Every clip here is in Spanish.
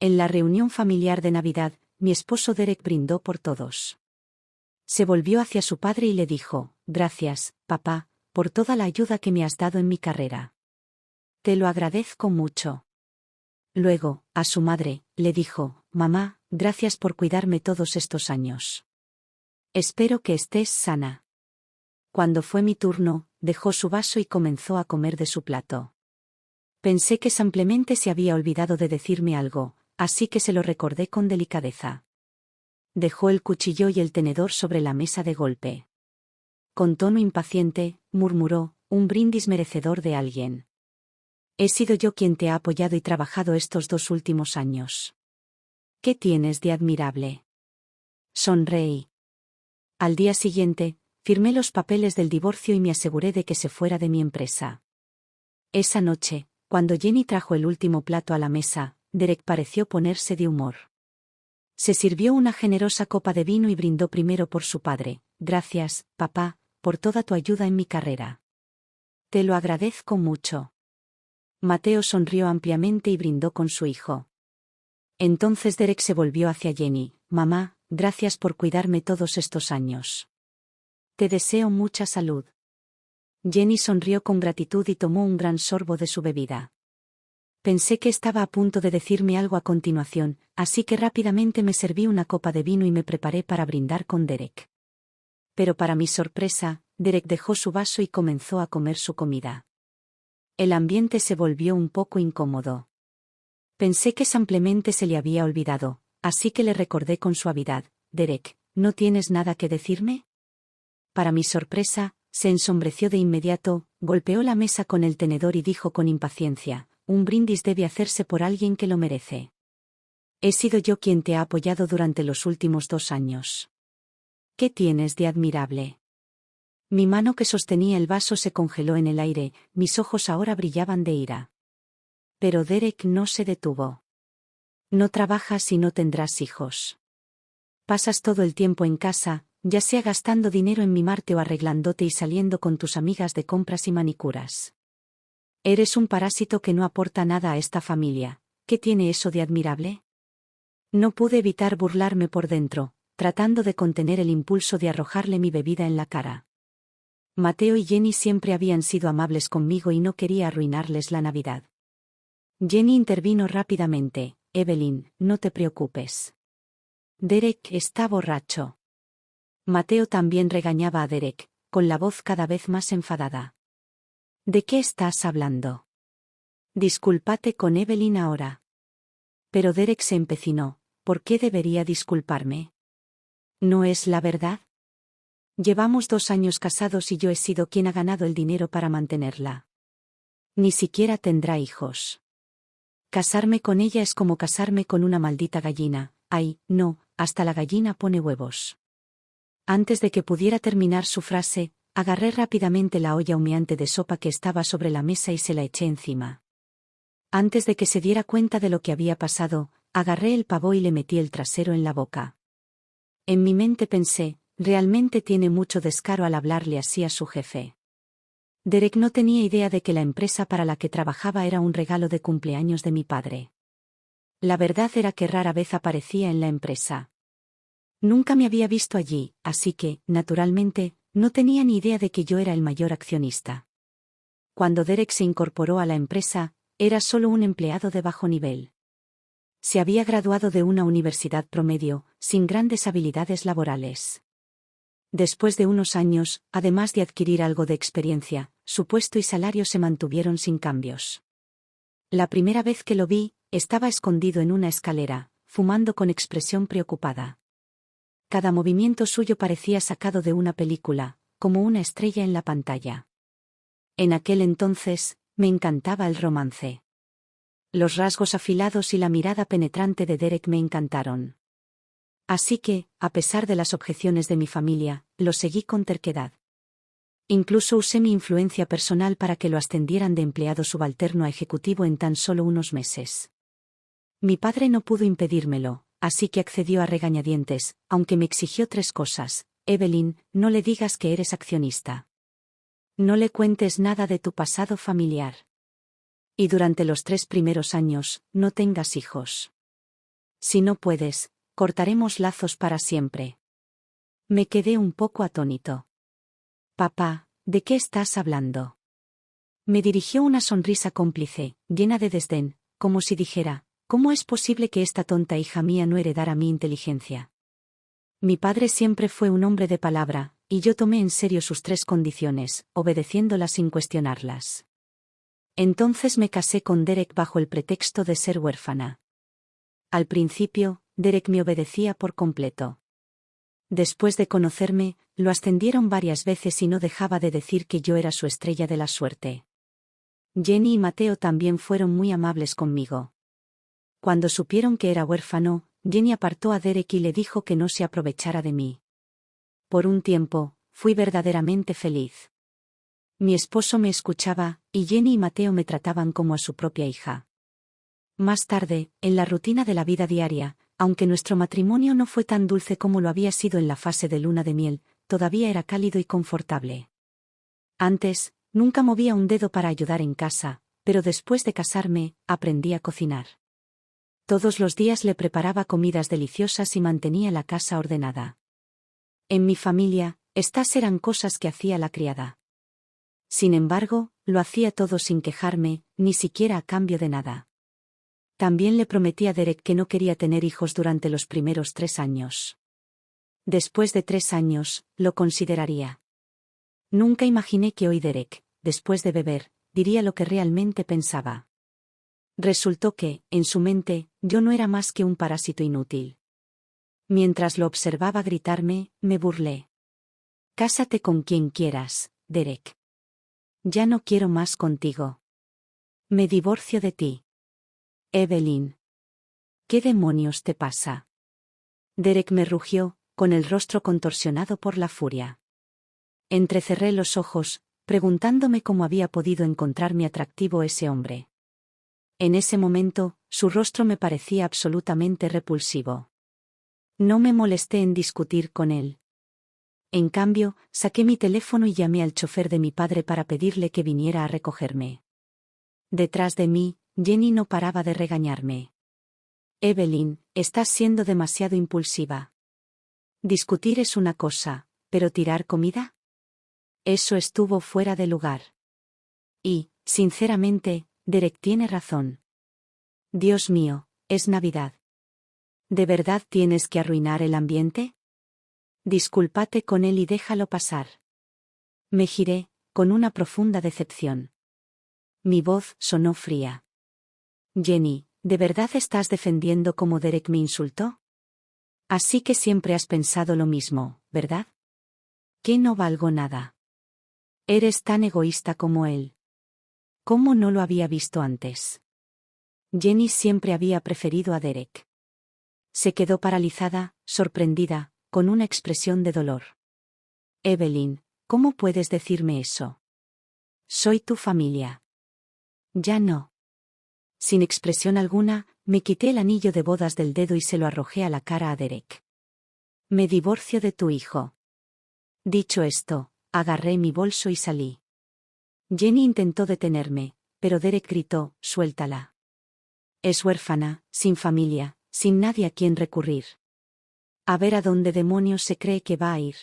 En la reunión familiar de Navidad, mi esposo Derek brindó por todos. Se volvió hacia su padre y le dijo: «Gracias, papá, por toda la ayuda que me has dado en mi carrera. Te lo agradezco mucho». Luego, a su madre, le dijo: «Mamá, gracias por cuidarme todos estos años. Espero que estés sana». Cuando fue mi turno, dejó su vaso y comenzó a comer de su plato. Pensé que simplemente se había olvidado de decirme algo, así que se lo recordé con delicadeza. Dejó el cuchillo y el tenedor sobre la mesa de golpe. Con tono impaciente, murmuró: «Un brindis merecedor de alguien. He sido yo quien te ha apoyado y trabajado estos 2 últimos años. ¿Qué tienes de admirable?». Sonreí. Al día siguiente, firmé los papeles del divorcio y me aseguré de que se fuera de mi empresa. Esa noche, cuando Jenny trajo el último plato a la mesa, Derek pareció ponerse de humor. Se sirvió una generosa copa de vino y brindó primero por su padre: «Gracias, papá, por toda tu ayuda en mi carrera. Te lo agradezco mucho». Mateo sonrió ampliamente y brindó con su hijo. Entonces Derek se volvió hacia Jenny: «Mamá, gracias por cuidarme todos estos años. Te deseo mucha salud». Jenny sonrió con gratitud y tomó un gran sorbo de su bebida. Pensé que estaba a punto de decirme algo a continuación, así que rápidamente me serví una copa de vino y me preparé para brindar con Derek. Pero para mi sorpresa, Derek dejó su vaso y comenzó a comer su comida. El ambiente se volvió un poco incómodo. Pensé que simplemente se le había olvidado, así que le recordé con suavidad: «Derek, ¿no tienes nada que decirme?». Para mi sorpresa, se ensombreció de inmediato, golpeó la mesa con el tenedor y dijo con impaciencia: «Un brindis debe hacerse por alguien que lo merece. He sido yo quien te ha apoyado durante los últimos 2 años. ¿Qué tienes de admirable?». Mi mano que sostenía el vaso se congeló en el aire, mis ojos ahora brillaban de ira. Pero Derek no se detuvo. «No trabajas y no tendrás hijos. Pasas todo el tiempo en casa, ya sea gastando dinero en mimarte o arreglándote y saliendo con tus amigas de compras y manicuras. Eres un parásito que no aporta nada a esta familia. ¿Qué tiene eso de admirable?». No pude evitar burlarme por dentro, tratando de contener el impulso de arrojarle mi bebida en la cara. Mateo y Jenny siempre habían sido amables conmigo y no quería arruinarles la Navidad. Jenny intervino rápidamente: «Evelyn, no te preocupes. Derek está borracho». Mateo también regañaba a Derek, con la voz cada vez más enfadada. «¿De qué estás hablando? Discúlpate con Evelyn ahora». Pero Derek se empecinó: «¿Por qué debería disculparme? ¿No es la verdad? Llevamos 2 años casados y yo he sido quien ha ganado el dinero para mantenerla. Ni siquiera tendrá hijos. Casarme con ella es como casarme con una maldita gallina. Ay, no, hasta la gallina pone huevos». Antes de que pudiera terminar su frase, agarré rápidamente la olla humeante de sopa que estaba sobre la mesa y se la eché encima. Antes de que se diera cuenta de lo que había pasado, agarré el pavo y le metí el trasero en la boca. En mi mente pensé: realmente tiene mucho descaro al hablarle así a su jefe. Derek no tenía idea de que la empresa para la que trabajaba era un regalo de cumpleaños de mi padre. La verdad era que rara vez aparecía en la empresa. Nunca me había visto allí, así que, naturalmente, no tenía ni idea de que yo era el mayor accionista. Cuando Derek se incorporó a la empresa, era solo un empleado de bajo nivel. Se había graduado de una universidad promedio, sin grandes habilidades laborales. Después de unos años, además de adquirir algo de experiencia, su puesto y salario se mantuvieron sin cambios. La primera vez que lo vi, estaba escondido en una escalera, fumando con expresión preocupada. Cada movimiento suyo parecía sacado de una película, como una estrella en la pantalla. En aquel entonces, me encantaba el romance. Los rasgos afilados y la mirada penetrante de Derek me encantaron. Así que, a pesar de las objeciones de mi familia, lo seguí con terquedad. Incluso usé mi influencia personal para que lo ascendieran de empleado subalterno a ejecutivo en tan solo unos meses. Mi padre no pudo impedírmelo, así que accedió a regañadientes, aunque me exigió 3 cosas: «Evelyn, no le digas que eres accionista. No le cuentes nada de tu pasado familiar. Y durante los 3 primeros años, no tengas hijos». Si no puedes, cortaremos lazos para siempre. Me quedé un poco atónito. Papá, ¿de qué estás hablando? Me dirigió una sonrisa cómplice, llena de desdén, como si dijera, ¿cómo es posible que esta tonta hija mía no heredara mi inteligencia? Mi padre siempre fue un hombre de palabra, y yo tomé en serio sus 3 condiciones, obedeciéndolas sin cuestionarlas. Entonces me casé con Derek bajo el pretexto de ser huérfana. Al principio, Derek me obedecía por completo. Después de conocerme, lo ascendieron varias veces y no dejaba de decir que yo era su estrella de la suerte. Jenny y Mateo también fueron muy amables conmigo. Cuando supieron que era huérfano, Jenny apartó a Derek y le dijo que no se aprovechara de mí. Por un tiempo, fui verdaderamente feliz. Mi esposo me escuchaba, y Jenny y Mateo me trataban como a su propia hija. Más tarde, en la rutina de la vida diaria, aunque nuestro matrimonio no fue tan dulce como lo había sido en la fase de luna de miel, todavía era cálido y confortable. Antes, nunca movía un dedo para ayudar en casa, pero después de casarme, aprendí a cocinar. Todos los días le preparaba comidas deliciosas y mantenía la casa ordenada. En mi familia, estas eran cosas que hacía la criada. Sin embargo, lo hacía todo sin quejarme, ni siquiera a cambio de nada. También le prometí a Derek que no quería tener hijos durante los primeros 3 años. Después de 3 años, lo consideraría. Nunca imaginé que hoy Derek, después de beber, diría lo que realmente pensaba. Resultó que, en su mente, yo no era más que un parásito inútil. Mientras lo observaba gritarme, me burlé. Cásate con quien quieras, Derek. Ya no quiero más contigo. Me divorcio de ti. Evelyn. ¿Qué demonios te pasa? Derek me rugió, con el rostro contorsionado por la furia. Entrecerré los ojos, preguntándome cómo había podido encontrarme atractivo ese hombre. En ese momento, su rostro me parecía absolutamente repulsivo. No me molesté en discutir con él. En cambio, saqué mi teléfono y llamé al chofer de mi padre para pedirle que viniera a recogerme. Detrás de mí, Jenny no paraba de regañarme. Evelyn, estás siendo demasiado impulsiva. Discutir es una cosa, pero ¿tirar comida? Eso estuvo fuera de lugar. Y, sinceramente, Derek tiene razón. Dios mío, es Navidad. ¿De verdad tienes que arruinar el ambiente? Discúlpate con él y déjalo pasar. Me giré, con una profunda decepción. Mi voz sonó fría. Jenny, ¿de verdad estás defendiendo cómo Derek me insultó? Así que siempre has pensado lo mismo, ¿verdad? Que no valgo nada. Eres tan egoísta como él. ¿Cómo no lo había visto antes? Jenny siempre había preferido a Derek. Se quedó paralizada, sorprendida, con una expresión de dolor. Evelyn, ¿cómo puedes decirme eso? Soy tu familia. Ya no. Sin expresión alguna, me quité el anillo de bodas del dedo y se lo arrojé a la cara a Derek. Me divorcio de tu hijo. Dicho esto, agarré mi bolso y salí. Jenny intentó detenerme, pero Derek gritó, suéltala. Es huérfana, sin familia, sin nadie a quien recurrir. A ver a dónde demonios se cree que va a ir.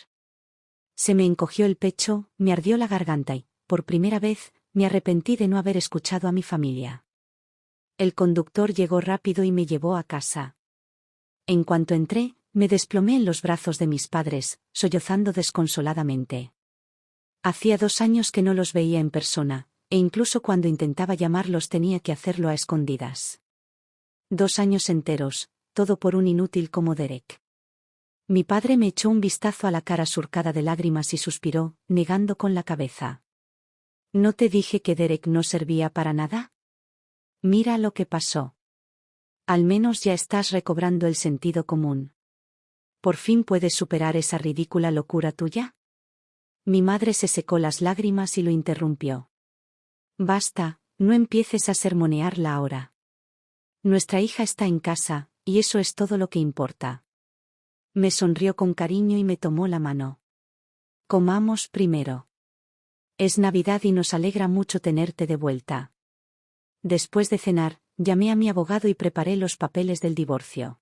Se me encogió el pecho, me ardió la garganta y, por primera vez, me arrepentí de no haber escuchado a mi familia. El conductor llegó rápido y me llevó a casa. En cuanto entré, me desplomé en los brazos de mis padres, sollozando desconsoladamente. Hacía 2 años que no los veía en persona, e incluso cuando intentaba llamarlos tenía que hacerlo a escondidas. 2 años enteros, todo por un inútil como Derek. Mi padre me echó un vistazo a la cara surcada de lágrimas y suspiró, negando con la cabeza. ¿No te dije que Derek no servía para nada? Mira lo que pasó. Al menos ya estás recobrando el sentido común. ¿Por fin puedes superar esa ridícula locura tuya? Mi madre se secó las lágrimas y lo interrumpió. Basta, no empieces a sermonearla ahora. Nuestra hija está en casa, y eso es todo lo que importa. Me sonrió con cariño y me tomó la mano. Comamos primero. Es Navidad y nos alegra mucho tenerte de vuelta. Después de cenar, llamé a mi abogado y preparé los papeles del divorcio.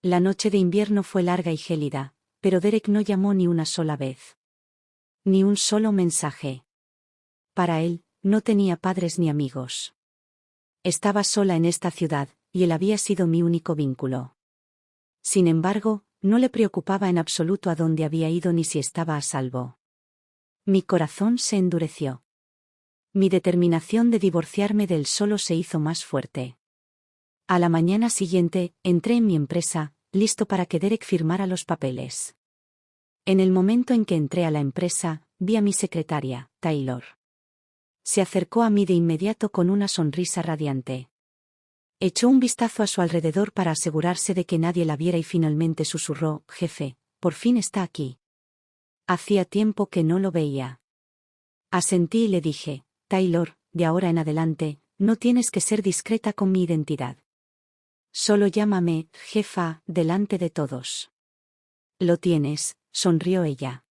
La noche de invierno fue larga y gélida, pero Derek no llamó ni una sola vez. Ni un solo mensaje. Para él, no tenía padres ni amigos. Estaba sola en esta ciudad, y él había sido mi único vínculo. Sin embargo, no le preocupaba en absoluto a dónde había ido ni si estaba a salvo. Mi corazón se endureció. Mi determinación de divorciarme de él solo se hizo más fuerte. A la mañana siguiente, entré en mi empresa, listo para que Derek firmara los papeles. En el momento en que entré a la empresa, vi a mi secretaria, Taylor. Se acercó a mí de inmediato con una sonrisa radiante. Echó un vistazo a su alrededor para asegurarse de que nadie la viera y finalmente susurró: «Jefe, por fin está aquí». Hacía tiempo que no lo veía. Asentí y le dije: «Taylor, de ahora en adelante, no tienes que ser discreta con mi identidad. Solo llámame, jefa, delante de todos». «Lo tienes», sonrió ella.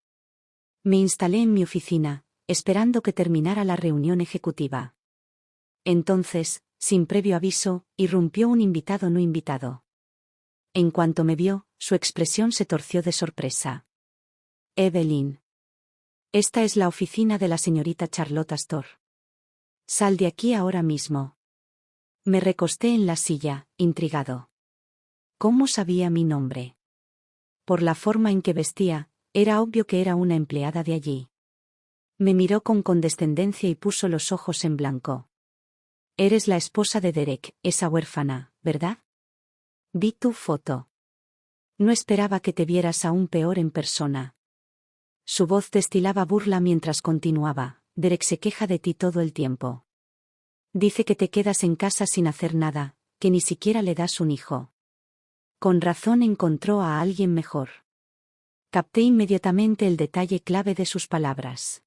Me instalé en mi oficina, esperando que terminara la reunión ejecutiva. Entonces, sin previo aviso, irrumpió un invitado no invitado. En cuanto me vio, su expresión se torció de sorpresa. «Evelyn. Esta es la oficina de la señorita Charlotte Astor. Sal de aquí ahora mismo». Me recosté en la silla, intrigado. ¿Cómo sabía mi nombre? Por la forma en que vestía, era obvio que era una empleada de allí. Me miró con condescendencia y puso los ojos en blanco. «Eres la esposa de Derek, esa huérfana, ¿verdad? Vi tu foto. No esperaba que te vieras aún peor en persona». Su voz destilaba burla mientras continuaba: «Derek se queja de ti todo el tiempo. Dice que te quedas en casa sin hacer nada, que ni siquiera le das un hijo. Con razón encontró a alguien mejor». Capté inmediatamente el detalle clave de sus palabras.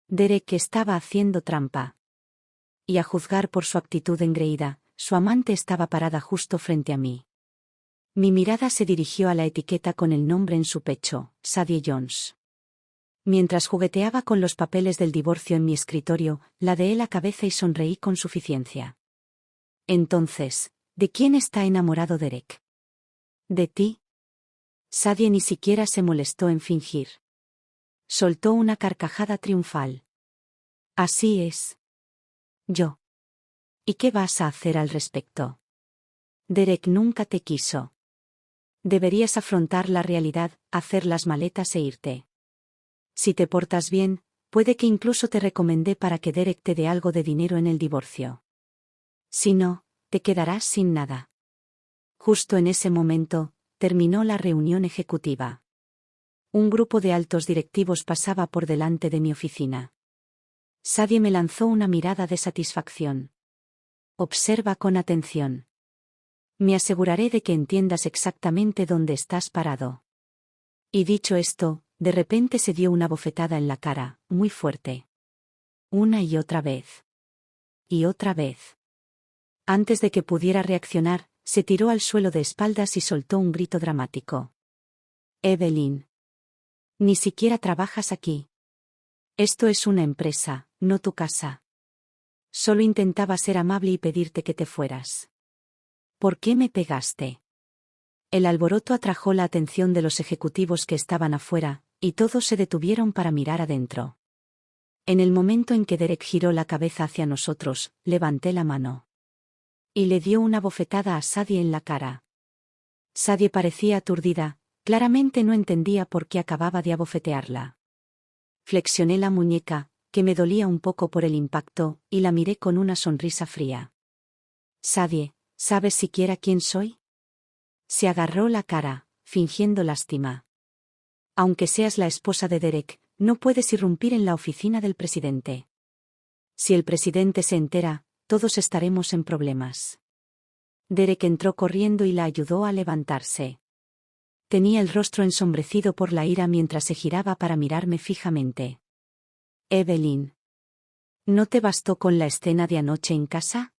Derek estaba haciendo trampa. Y a juzgar por su actitud engreída, su amante estaba parada justo frente a mí. Mi mirada se dirigió a la etiqueta con el nombre en su pecho: Sadie Jones. Mientras jugueteaba con los papeles del divorcio en mi escritorio, ladeé la cabeza y sonreí con suficiencia. Entonces, ¿de quién está enamorado Derek? ¿De ti? Sadie ni siquiera se molestó en fingir. Soltó una carcajada triunfal. Así es. Yo. ¿Y qué vas a hacer al respecto? Derek nunca te quiso. Deberías afrontar la realidad, hacer las maletas e irte. Si te portas bien, puede que incluso te recomendé para que Derek te dé algo de dinero en el divorcio. Si no, te quedarás sin nada». Justo en ese momento, terminó la reunión ejecutiva. Un grupo de altos directivos pasaba por delante de mi oficina. Sadie me lanzó una mirada de satisfacción. «Observa con atención. Me aseguraré de que entiendas exactamente dónde estás parado». Y dicho esto, de repente se dio una bofetada en la cara, muy fuerte. Una y otra vez. Y otra vez. Antes de que pudiera reaccionar, se tiró al suelo de espaldas y soltó un grito dramático. «Evelyn. Ni siquiera trabajas aquí. Esto es una empresa, no tu casa. Solo intentaba ser amable y pedirte que te fueras. ¿Por qué me pegaste?». El alboroto atrajo la atención de los ejecutivos que estaban afuera, y todos se detuvieron para mirar adentro. En el momento en que Derek giró la cabeza hacia nosotros, levanté la mano. Y le dio una bofetada a Sadie en la cara. Sadie parecía aturdida, claramente no entendía por qué acababa de abofetearla. Flexioné la muñeca, que me dolía un poco por el impacto, y la miré con una sonrisa fría. «Sadie, ¿sabes siquiera quién soy?». Se agarró la cara, fingiendo lástima. «Aunque seas la esposa de Derek, no puedes irrumpir en la oficina del presidente. Si el presidente se entera, todos estaremos en problemas». Derek entró corriendo y la ayudó a levantarse. Tenía el rostro ensombrecido por la ira mientras se giraba para mirarme fijamente. «Evelyn. ¿No te bastó con la escena de anoche en casa?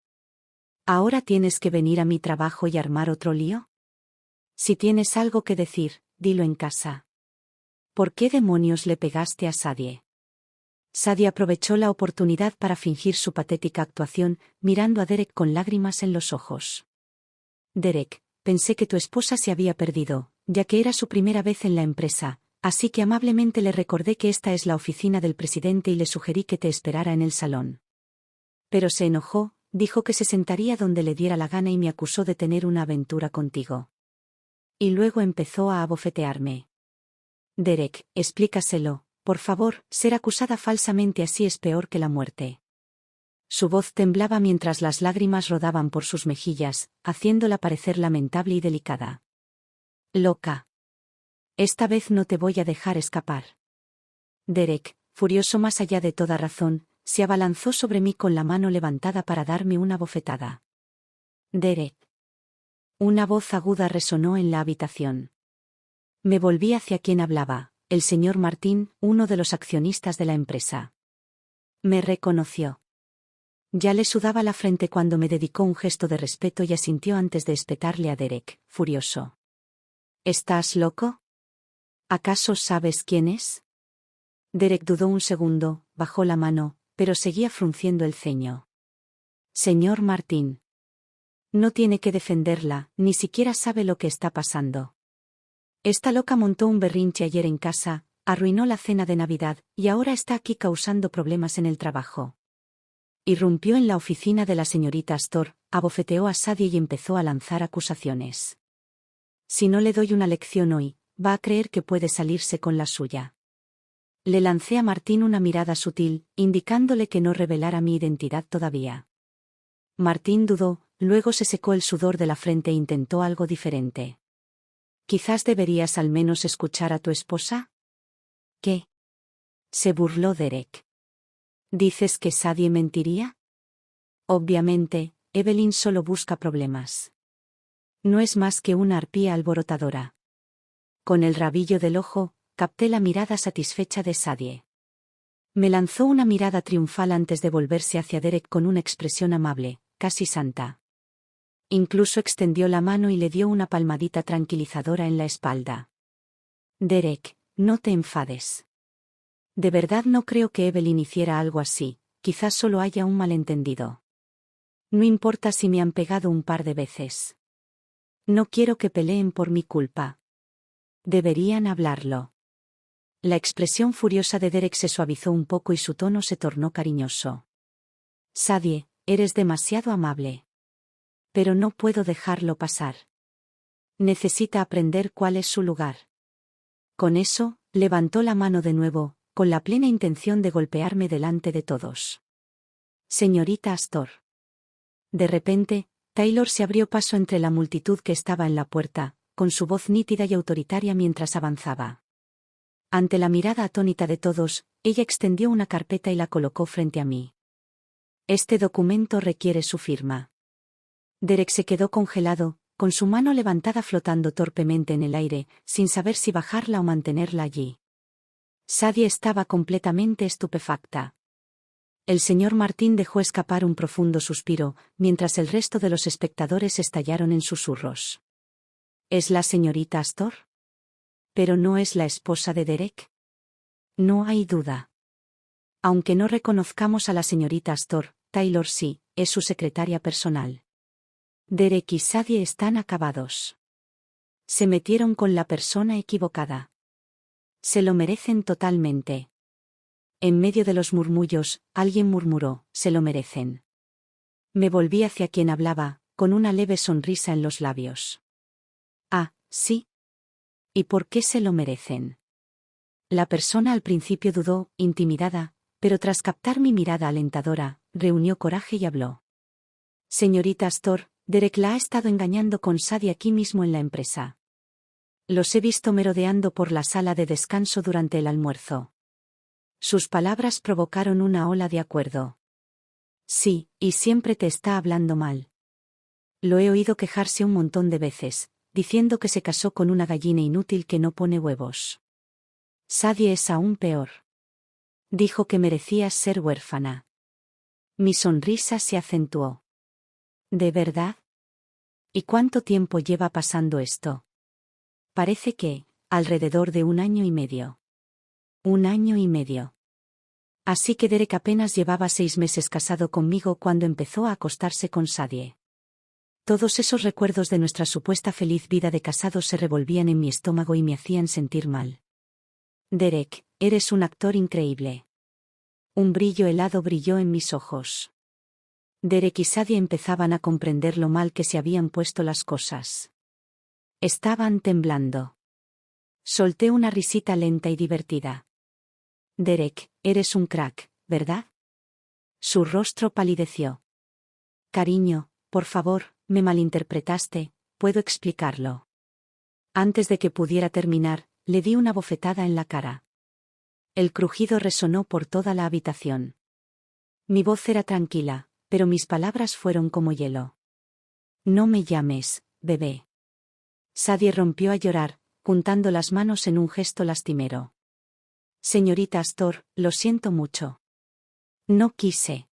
¿Ahora tienes que venir a mi trabajo y armar otro lío? Si tienes algo que decir, dilo en casa». «¿Por qué demonios le pegaste a Sadie?». Sadie aprovechó la oportunidad para fingir su patética actuación, mirando a Derek con lágrimas en los ojos. «Derek, pensé que tu esposa se había perdido, ya que era su primera vez en la empresa, así que amablemente le recordé que esta es la oficina del presidente y le sugerí que te esperara en el salón. Pero se enojó, dijo que se sentaría donde le diera la gana y me acusó de tener una aventura contigo. Y luego empezó a abofetearme. Derek, explícaselo, por favor, ser acusada falsamente así es peor que la muerte. Su voz temblaba mientras las lágrimas rodaban por sus mejillas, haciéndola parecer lamentable y delicada. Loca. Esta vez no te voy a dejar escapar. Derek, furioso más allá de toda razón, se abalanzó sobre mí con la mano levantada para darme una bofetada. Derek. Una voz aguda resonó en la habitación. Me volví hacia quien hablaba, el señor Martín, uno de los accionistas de la empresa. Me reconoció. Ya le sudaba la frente cuando me dedicó un gesto de respeto y asintió antes de espetarle a Derek, furioso. ¿Estás loco? ¿Acaso sabes quién es? Derek dudó un segundo, bajó la mano, pero seguía frunciendo el ceño. Señor Martín. No tiene que defenderla, ni siquiera sabe lo que está pasando. Esta loca montó un berrinche ayer en casa, arruinó la cena de Navidad, y ahora está aquí causando problemas en el trabajo. Irrumpió en la oficina de la señorita Astor, abofeteó a Sadie y empezó a lanzar acusaciones. Si no le doy una lección hoy, va a creer que puede salirse con la suya. Le lancé a Martín una mirada sutil, indicándole que no revelara mi identidad todavía. Martín dudó, luego se secó el sudor de la frente e intentó algo diferente. Quizás deberías al menos escuchar a tu esposa. ¿Qué? Se burló Derek. ¿Dices que Sadie mentiría? Obviamente, Evelyn solo busca problemas. No es más que una arpía alborotadora. Con el rabillo del ojo, capté la mirada satisfecha de Sadie. Me lanzó una mirada triunfal antes de volverse hacia Derek con una expresión amable, casi santa. Incluso extendió la mano y le dio una palmadita tranquilizadora en la espalda. Derek, no te enfades. De verdad no creo que Evelyn hiciera algo así, quizás solo haya un malentendido. No importa si me han pegado un par de veces. No quiero que peleen por mi culpa. Deberían hablarlo. La expresión furiosa de Derek se suavizó un poco y su tono se tornó cariñoso. Sadie, eres demasiado amable. Pero no puedo dejarlo pasar. Necesita aprender cuál es su lugar. Con eso, levantó la mano de nuevo, con la plena intención de golpearme delante de todos. Señorita Astor. De repente, Taylor se abrió paso entre la multitud que estaba en la puerta, con su voz nítida y autoritaria mientras avanzaba. Ante la mirada atónita de todos, ella extendió una carpeta y la colocó frente a mí. Este documento requiere su firma. Derek se quedó congelado, con su mano levantada flotando torpemente en el aire, sin saber si bajarla o mantenerla allí. Sadie estaba completamente estupefacta. El señor Martín dejó escapar un profundo suspiro, mientras el resto de los espectadores estallaron en susurros. ¿Es la señorita Astor? ¿Pero no es la esposa de Derek? No hay duda. Aunque no reconozcamos a la señorita Astor, Taylor sí, es su secretaria personal. Derek y Sadie están acabados. Se metieron con la persona equivocada. Se lo merecen totalmente. En medio de los murmullos, alguien murmuró, se lo merecen. Me volví hacia quien hablaba, con una leve sonrisa en los labios. Ah, sí. ¿Y por qué se lo merecen? La persona al principio dudó, intimidada, pero tras captar mi mirada alentadora, reunió coraje y habló. Señorita Astor, Derek la ha estado engañando con Sadie aquí mismo en la empresa. Los he visto merodeando por la sala de descanso durante el almuerzo. Sus palabras provocaron una ola de acuerdo. Sí, y siempre te está hablando mal. Lo he oído quejarse un montón de veces, diciendo que se casó con una gallina inútil que no pone huevos. Sadie es aún peor. Dijo que merecías ser huérfana. Mi sonrisa se acentuó. ¿De verdad? ¿Y cuánto tiempo lleva pasando esto? Parece que, alrededor de 1 año y medio. 1 año y medio. Así que Derek apenas llevaba 6 meses casado conmigo cuando empezó a acostarse con Sadie. Todos esos recuerdos de nuestra supuesta feliz vida de casados se revolvían en mi estómago y me hacían sentir mal. Derek, eres un actor increíble. Un brillo helado brilló en mis ojos. Derek y Sadie empezaban a comprender lo mal que se habían puesto las cosas. Estaban temblando. Solté una risita lenta y divertida. Derek, eres un crack, ¿verdad? Su rostro palideció. Cariño, por favor, me malinterpretaste, puedo explicarlo. Antes de que pudiera terminar, le di una bofetada en la cara. El crujido resonó por toda la habitación. Mi voz era tranquila, pero mis palabras fueron como hielo. No me llames, bebé. Sadie rompió a llorar, juntando las manos en un gesto lastimero. Señorita Astor, lo siento mucho. No quise.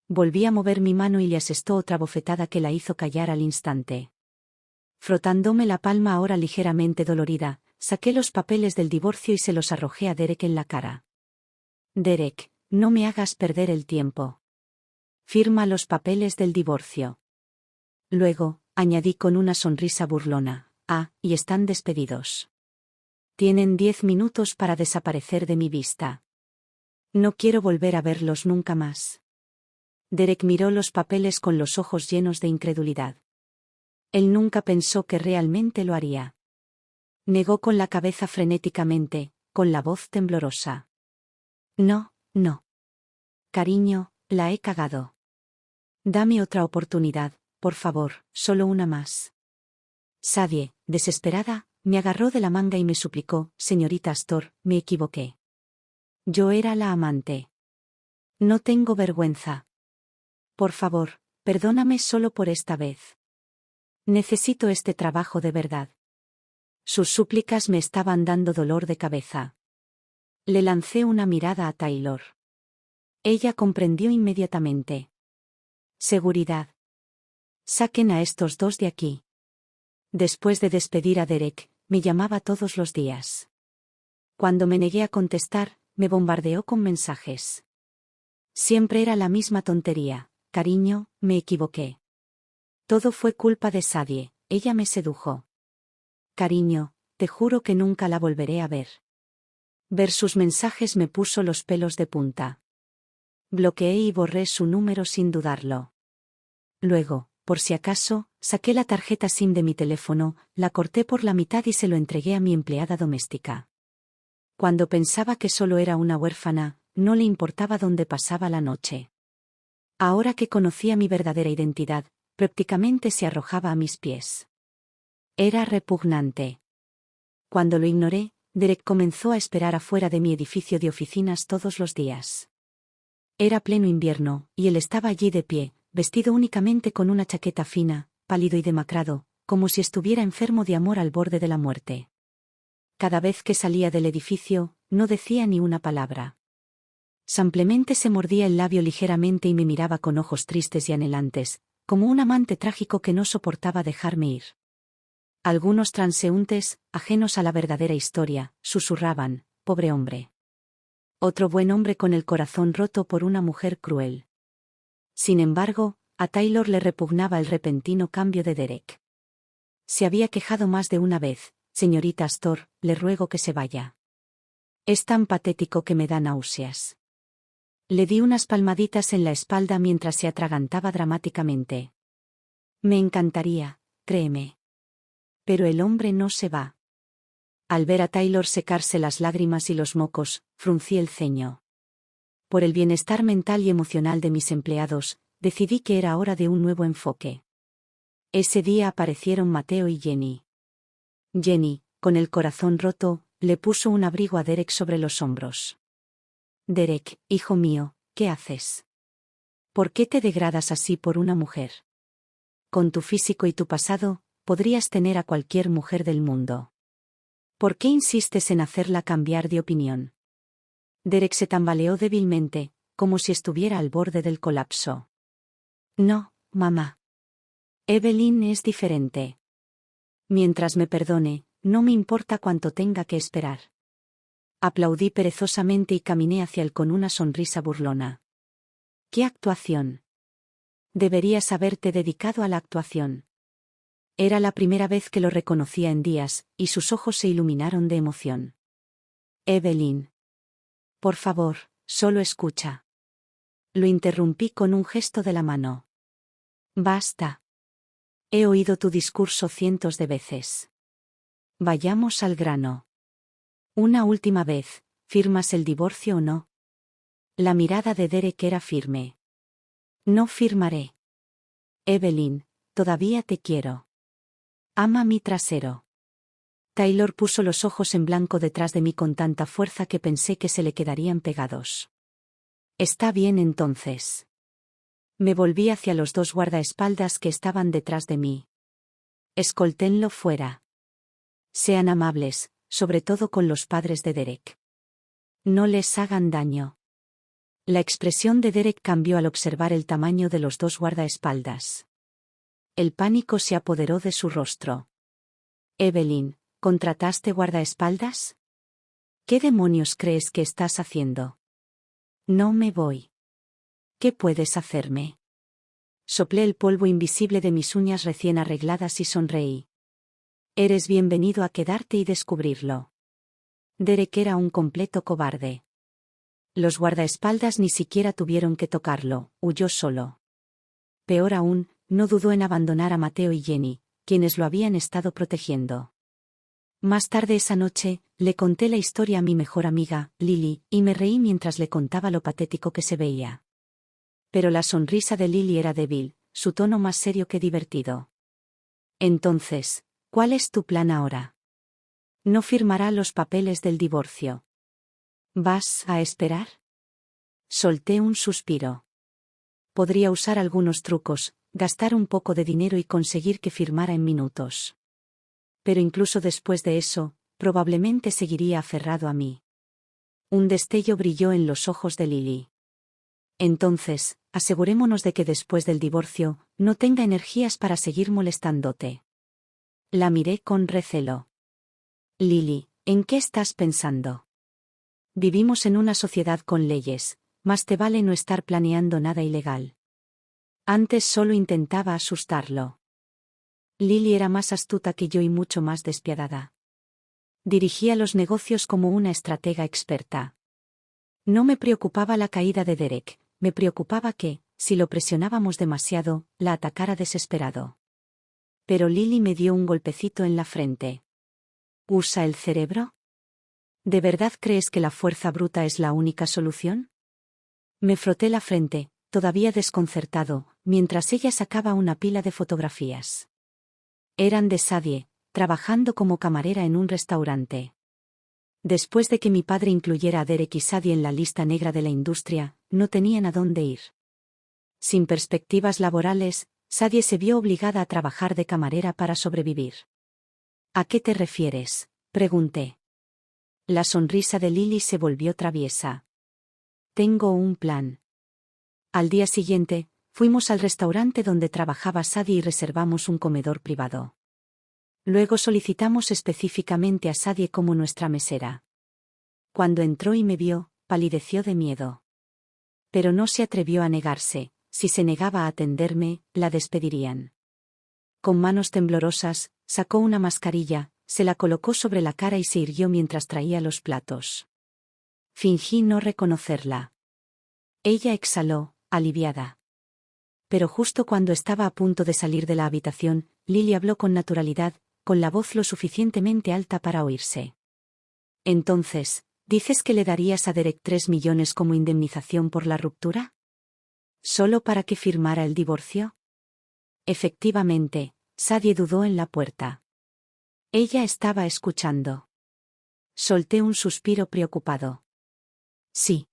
Volví a mover mi mano y le asestó otra bofetada que la hizo callar al instante. Frotándome la palma ahora ligeramente dolorida, saqué los papeles del divorcio y se los arrojé a Derek en la cara. Derek, no me hagas perder el tiempo. Firma los papeles del divorcio. Luego, añadí con una sonrisa burlona, y están despedidos. Tienen 10 minutos para desaparecer de mi vista. No quiero volver a verlos nunca más. Derek miró los papeles con los ojos llenos de incredulidad. Él nunca pensó que realmente lo haría. Negó con la cabeza frenéticamente, con la voz temblorosa. No, no. Cariño, la he cagado. Dame otra oportunidad, por favor, solo una más. Sadie, desesperada, me agarró de la manga y me suplicó, señorita Astor, me equivoqué. Yo era la amante. No tengo vergüenza. Por favor, perdóname solo por esta vez. Necesito este trabajo de verdad. Sus súplicas me estaban dando dolor de cabeza. Le lancé una mirada a Taylor. Ella comprendió inmediatamente. Seguridad. Saquen a estos dos de aquí. Después de despedir a Derek, me llamaba todos los días. Cuando me negué a contestar, me bombardeó con mensajes. Siempre era la misma tontería. Cariño, me equivoqué. Todo fue culpa de Sadie, ella me sedujo. Cariño, te juro que nunca la volveré a ver. Ver sus mensajes me puso los pelos de punta. Bloqueé y borré su número sin dudarlo. Luego, por si acaso, saqué la tarjeta SIM de mi teléfono, la corté por la mitad y se lo entregué a mi empleada doméstica. Cuando pensaba que solo era una huérfana, no le importaba dónde pasaba la noche. Ahora que conocía mi verdadera identidad, prácticamente se arrojaba a mis pies. Era repugnante. Cuando lo ignoré, Derek comenzó a esperar afuera de mi edificio de oficinas todos los días. Era pleno invierno, y él estaba allí de pie, vestido únicamente con una chaqueta fina, pálido y demacrado, como si estuviera enfermo de amor al borde de la muerte. Cada vez que salía del edificio, no decía ni una palabra. Simplemente se mordía el labio ligeramente y me miraba con ojos tristes y anhelantes, como un amante trágico que no soportaba dejarme ir. Algunos transeúntes, ajenos a la verdadera historia, susurraban, pobre hombre. Otro buen hombre con el corazón roto por una mujer cruel. Sin embargo, a Taylor le repugnaba el repentino cambio de Derek. Se había quejado más de una vez, señorita Astor, le ruego que se vaya. Es tan patético que me da náuseas. Le di unas palmaditas en la espalda mientras se atragantaba dramáticamente. Me encantaría, créeme. Pero el hombre no se va. Al ver a Taylor secarse las lágrimas y los mocos, fruncí el ceño. Por el bienestar mental y emocional de mis empleados, decidí que era hora de un nuevo enfoque. Ese día aparecieron Mateo y Jenny. Jenny, con el corazón roto, le puso un abrigo a Derek sobre los hombros. Derek, hijo mío, ¿qué haces? ¿Por qué te degradas así por una mujer? Con tu físico y tu pasado, podrías tener a cualquier mujer del mundo. ¿Por qué insistes en hacerla cambiar de opinión? Derek se tambaleó débilmente, como si estuviera al borde del colapso. No, mamá. Evelyn es diferente. Mientras me perdone, no me importa cuánto tenga que esperar. Aplaudí perezosamente y caminé hacia él con una sonrisa burlona. ¡Qué actuación! Deberías haberte dedicado a la actuación. Era la primera vez que lo reconocía en días, y sus ojos se iluminaron de emoción. Evelyn. Por favor, solo escucha. Lo interrumpí con un gesto de la mano. Basta. He oído tu discurso cientos de veces. Vayamos al grano. Una última vez, ¿firmas el divorcio o no? La mirada de Derek era firme. No firmaré. Evelyn, todavía te quiero. Ama mi trasero. Taylor puso los ojos en blanco detrás de mí con tanta fuerza que pensé que se le quedarían pegados. Está bien entonces. Me volví hacia los dos guardaespaldas que estaban detrás de mí. Escolténlo fuera. Sean amables, sobre todo con los padres de Derek. No les hagan daño. La expresión de Derek cambió al observar el tamaño de los dos guardaespaldas. El pánico se apoderó de su rostro. Evelyn, ¿contrataste guardaespaldas? ¿Qué demonios crees que estás haciendo? No me voy. ¿Qué puedes hacerme? Soplé el polvo invisible de mis uñas recién arregladas y sonreí. Eres bienvenido a quedarte y descubrirlo. Derek era un completo cobarde. Los guardaespaldas ni siquiera tuvieron que tocarlo, huyó solo. Peor aún, no dudó en abandonar a Mateo y Jenny, quienes lo habían estado protegiendo. Más tarde esa noche, le conté la historia a mi mejor amiga, Lily, y me reí mientras le contaba lo patético que se veía. Pero la sonrisa de Lily era débil, su tono más serio que divertido. Entonces, ¿cuál es tu plan ahora? No firmará los papeles del divorcio. ¿Vas a esperar? Solté un suspiro. Podría usar algunos trucos, gastar un poco de dinero y conseguir que firmara en minutos. Pero incluso después de eso, probablemente seguiría aferrado a mí. Un destello brilló en los ojos de Lily. Entonces, asegurémonos de que después del divorcio, no tenga energías para seguir molestándote. La miré con recelo. Lily, ¿en qué estás pensando? Vivimos en una sociedad con leyes, más te vale no estar planeando nada ilegal. Antes solo intentaba asustarlo. Lily era más astuta que yo y mucho más despiadada. Dirigía los negocios como una estratega experta. No me preocupaba la caída de Derek, me preocupaba que, si lo presionábamos demasiado, la atacara desesperado. Pero Lily me dio un golpecito en la frente. ¿Usa el cerebro? ¿De verdad crees que la fuerza bruta es la única solución? Me froté la frente, todavía desconcertado, mientras ella sacaba una pila de fotografías. Eran de Sadie, trabajando como camarera en un restaurante. Después de que mi padre incluyera a Derek y Sadie en la lista negra de la industria, no tenían a dónde ir. Sin perspectivas laborales, Sadie se vio obligada a trabajar de camarera para sobrevivir. ¿A qué te refieres?, pregunté. La sonrisa de Lily se volvió traviesa. Tengo un plan. Al día siguiente, fuimos al restaurante donde trabajaba Sadie y reservamos un comedor privado. Luego solicitamos específicamente a Sadie como nuestra mesera. Cuando entró y me vio, palideció de miedo. Pero no se atrevió a negarse, si se negaba a atenderme, la despedirían. Con manos temblorosas, sacó una mascarilla, se la colocó sobre la cara y se irguió mientras traía los platos. Fingí no reconocerla. Ella exhaló, aliviada. Pero justo cuando estaba a punto de salir de la habitación, Lily habló con naturalidad, con la voz lo suficientemente alta para oírse. Entonces, ¿dices que le darías a Derek 3 millones como indemnización por la ruptura? ¿Solo para que firmara el divorcio? Efectivamente, Sadie dudó en la puerta. Ella estaba escuchando. Solté un suspiro preocupado. Sí.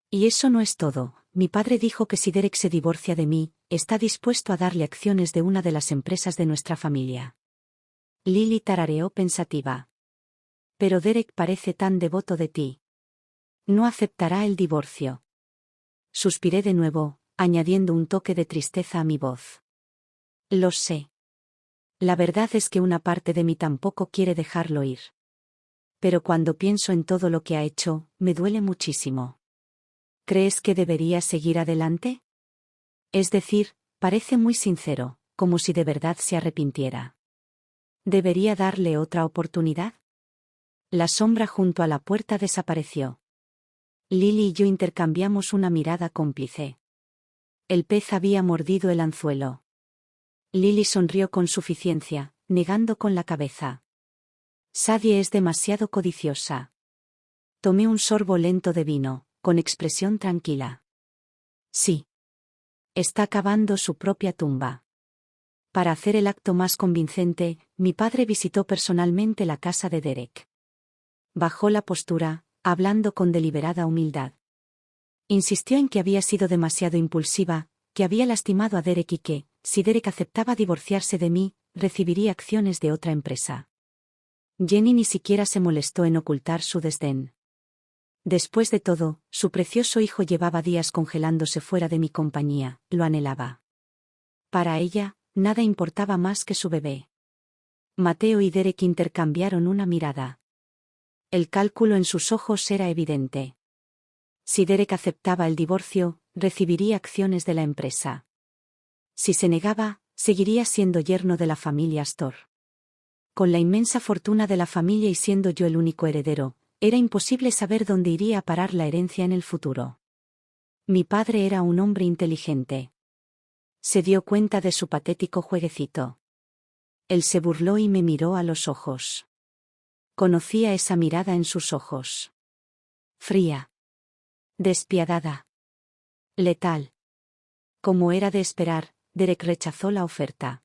Y eso no es todo. Mi padre dijo que si Derek se divorcia de mí, está dispuesto a darle acciones de una de las empresas de nuestra familia. Lily tarareó pensativa. Pero Derek parece tan devoto de ti. No aceptará el divorcio. Suspiré de nuevo, añadiendo un toque de tristeza a mi voz. Lo sé. La verdad es que una parte de mí tampoco quiere dejarlo ir. Pero cuando pienso en todo lo que ha hecho, me duele muchísimo. ¿Crees que debería seguir adelante? Es decir, Parece muy sincero, como si de verdad se arrepintiera. ¿Debería darle otra oportunidad? La sombra junto a la puerta desapareció. Lily y yo intercambiamos una mirada cómplice. El pez había mordido el anzuelo. Lily sonrió con suficiencia, negando con la cabeza. Sadie es demasiado codiciosa. Tomé un sorbo lento de vino, con expresión tranquila. Sí. Está cavando su propia tumba. Para hacer el acto más convincente, mi padre visitó personalmente la casa de Derek. Bajó la postura, hablando con deliberada humildad. Insistió en que había sido demasiado impulsiva, que había lastimado a Derek y que, si Derek aceptaba divorciarse de mí, recibiría acciones de otra empresa. Jenny ni siquiera se molestó en ocultar su desdén. Después de todo, su precioso hijo llevaba días congelándose fuera de mi compañía, lo anhelaba. Para ella, nada importaba más que su bebé. Mateo y Derek intercambiaron una mirada. El cálculo en sus ojos era evidente. Si Derek aceptaba el divorcio, recibiría acciones de la empresa. Si se negaba, seguiría siendo yerno de la familia Astor. Con la inmensa fortuna de la familia y siendo yo el único heredero, era imposible saber dónde iría a parar la herencia en el futuro. Mi padre era un hombre inteligente. Se dio cuenta de su patético jueguecito. Él se burló y me miró a los ojos. Conocía esa mirada en sus ojos. Fría. Despiadada. Letal. Como era de esperar, Derek rechazó la oferta.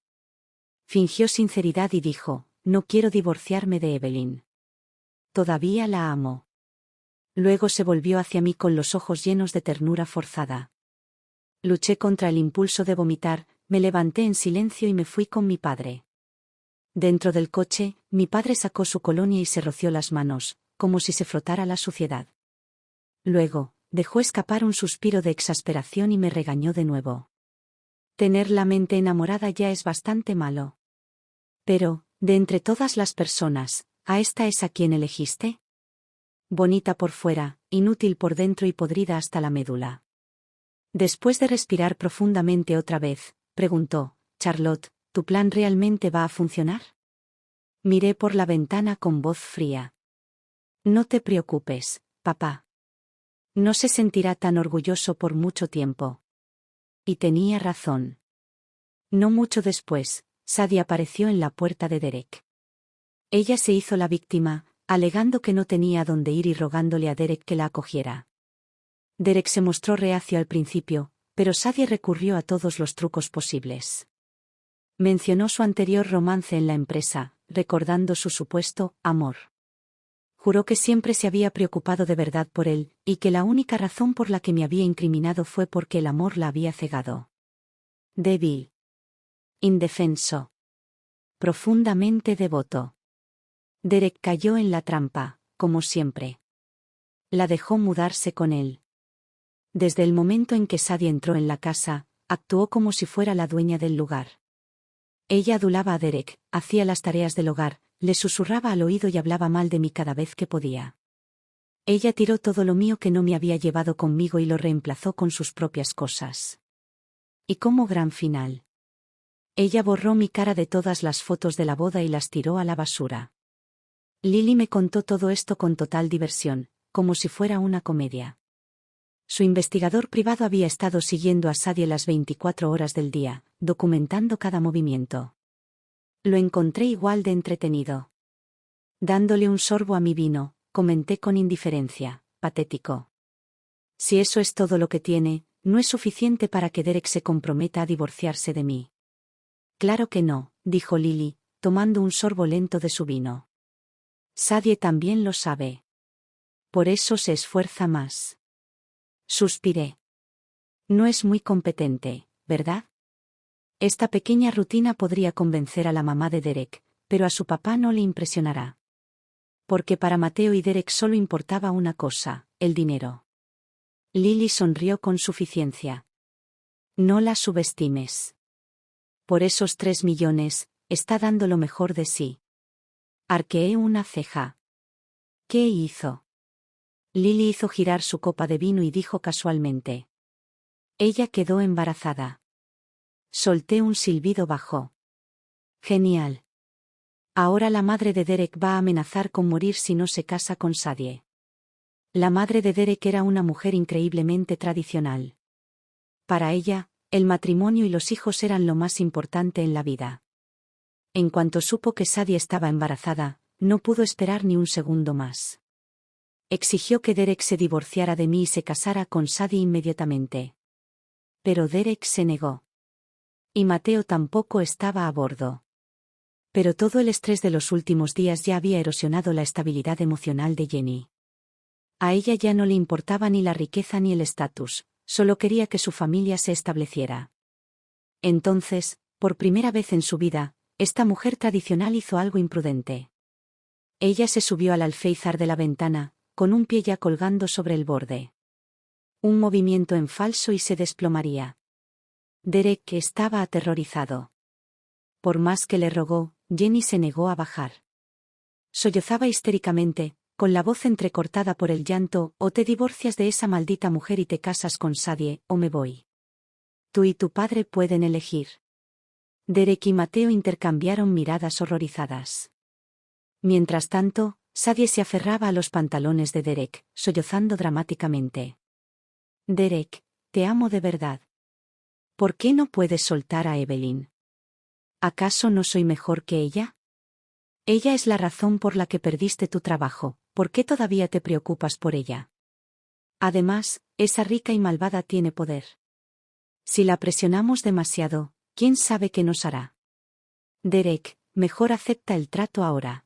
Fingió sinceridad y dijo, no quiero divorciarme de Evelyn. Todavía la amo. Luego se volvió hacia mí con los ojos llenos de ternura forzada. Luché contra el impulso de vomitar, me levanté en silencio y me fui con mi padre. Dentro del coche, mi padre sacó su colonia y se roció las manos, como si se frotara la suciedad. Luego, dejó escapar un suspiro de exasperación y me regañó de nuevo. Tener la mente enamorada ya es bastante malo. Pero, de entre todas las personas, ¿a esta es a quien elegiste? Bonita por fuera, inútil por dentro y podrida hasta la médula. Después de respirar profundamente otra vez, preguntó, Charlotte, ¿tu plan realmente va a funcionar? Miré por la ventana con voz fría. No te preocupes, papá. No se sentirá tan orgulloso por mucho tiempo. Y tenía razón. No mucho después, Sadie apareció en la puerta de Derek. Ella se hizo la víctima, alegando que no tenía a dónde ir y rogándole a Derek que la acogiera. Derek se mostró reacio al principio, pero Sadie recurrió a todos los trucos posibles. Mencionó su anterior romance en la empresa, recordando su supuesto amor. Juró que siempre se había preocupado de verdad por él, y que la única razón por la que me había incriminado fue porque el amor la había cegado. Débil. Indefenso. Profundamente devoto. Derek cayó en la trampa, como siempre. La dejó mudarse con él. Desde el momento en que Sadie entró en la casa, actuó como si fuera la dueña del lugar. Ella adulaba a Derek, hacía las tareas del hogar, le susurraba al oído y hablaba mal de mí cada vez que podía. Ella tiró todo lo mío que no me había llevado conmigo y lo reemplazó con sus propias cosas. Y como gran final. Ella borró mi cara de todas las fotos de la boda y las tiró a la basura. Lily me contó todo esto con total diversión, como si fuera una comedia. Su investigador privado había estado siguiendo a Sadie las 24 horas del día, documentando cada movimiento. Lo encontré igual de entretenido. Dándole un sorbo a mi vino, comenté con indiferencia, patético. Si eso es todo lo que tiene, no es suficiente para que Derek se comprometa a divorciarse de mí. Claro que no, dijo Lily, tomando un sorbo lento de su vino. Sadie también lo sabe. Por eso se esfuerza más. Suspiré. No es muy competente, ¿verdad? Esta pequeña rutina podría convencer a la mamá de Derek, pero a su papá no le impresionará. Porque para Mateo y Derek solo importaba una cosa, el dinero. Lily sonrió con suficiencia. No la subestimes. Por esos 3 millones, está dando lo mejor de sí. Arqueé una ceja. ¿Qué hizo? Lily hizo girar su copa de vino y dijo casualmente. Ella quedó embarazada. Solté un silbido bajo. Genial. Ahora la madre de Derek va a amenazar con morir si no se casa con Sadie. La madre de Derek era una mujer increíblemente tradicional. Para ella, el matrimonio y los hijos eran lo más importante en la vida. En cuanto supo que Sadie estaba embarazada, no pudo esperar ni un segundo más. Exigió que Derek se divorciara de mí y se casara con Sadie inmediatamente. Pero Derek se negó. Y Mateo tampoco estaba a bordo. Pero todo el estrés de los últimos días ya había erosionado la estabilidad emocional de Jenny. A ella ya no le importaba ni la riqueza ni el estatus, solo quería que su familia se estableciera. Entonces, por primera vez en su vida, esta mujer tradicional hizo algo imprudente. Ella se subió al alféizar de la ventana, con un pie ya colgando sobre el borde. Un movimiento en falso y se desplomaría. Derek estaba aterrorizado. Por más que le rogó, Jenny se negó a bajar. Sollozaba histéricamente, con la voz entrecortada por el llanto: o te divorcias de esa maldita mujer y te casas con Sadie, o me voy. Tú y tu padre pueden elegir. Derek y Mateo intercambiaron miradas horrorizadas. Mientras tanto, Sadie se aferraba a los pantalones de Derek, sollozando dramáticamente. Derek, te amo de verdad. ¿Por qué no puedes soltar a Evelyn? ¿Acaso no soy mejor que ella? Ella es la razón por la que perdiste tu trabajo. ¿Por qué todavía te preocupas por ella? Además, esa rica y malvada tiene poder. Si la presionamos demasiado, ¿quién sabe qué nos hará? Derek, mejor acepta el trato ahora.